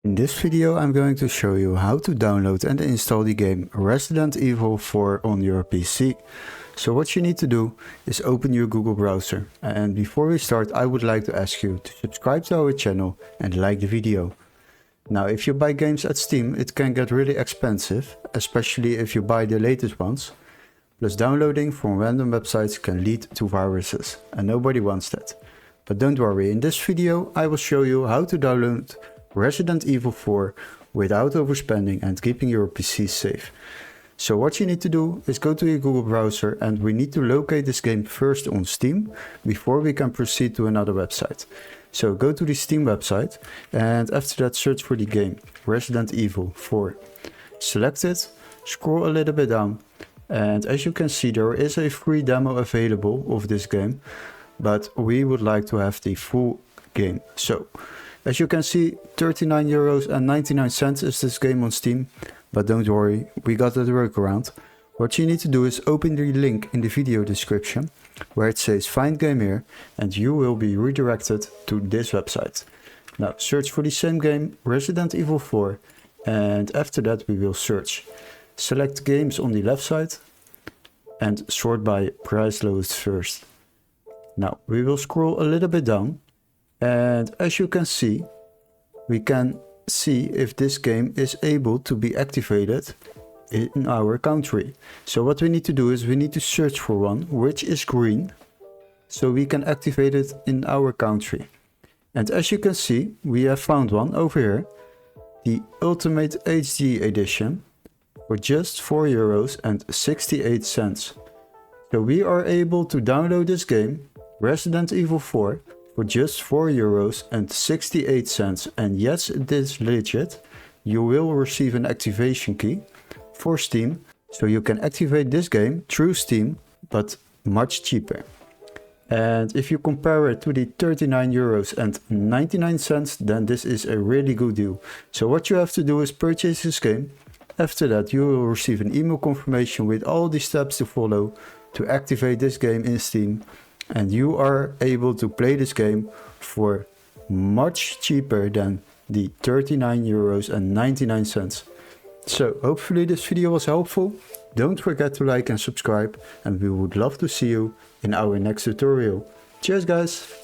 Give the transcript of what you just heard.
In this video I'm going to show you how to download and install the game Resident Evil 4 on your PC. So what you need to do is open your Google browser, and before we start I would like to ask you to subscribe to our channel and like the video. Now if you buy games at Steam it can get really expensive, especially if you buy the latest ones. Plus downloading from random websites can lead to viruses and nobody wants that. But don't worry, in this video I will show you how to download Resident Evil 4 without overspending and keeping your PC safe. So what you need to do is go to your Google browser, and we need to locate this game first on Steam before we can proceed to another website. So go to the Steam website, and after that search for the game Resident Evil 4. Select it, scroll a little bit down, and as you can see there is a free demo available of this game, but we would like to have the full game. So as you can see, €39.99 is this game on Steam, but don't worry, we got a workaround. What you need to do is open the link in the video description where it says find game here, and you will be redirected to this website. Now search for the same game, Resident Evil 4, and after that we will search. Select games on the left side and sort by price lowest first. Now we will scroll a little bit down, and as you can see, we can see if this game is able to be activated in our country. So what we need to do is we need to search for one which is green, so we can activate it in our country. And as you can see, we have found one over here, the Ultimate HD Edition, for just €4.68. So we are able to download this game, Resident Evil 4, for just €4.68, and yes, it is legit. You will receive an activation key for Steam, so you can activate this game through Steam, but much cheaper. And if you compare it to the €39.99, then this is a really good deal. So what you have to do is purchase this game. After that you will receive an email confirmation with all the steps to follow to activate this game in Steam, and you are able to play this game for much cheaper than the €39.99. So hopefully this video was helpful. Don't forget to like and subscribe, and we would love to see you in our next tutorial. Cheers guys!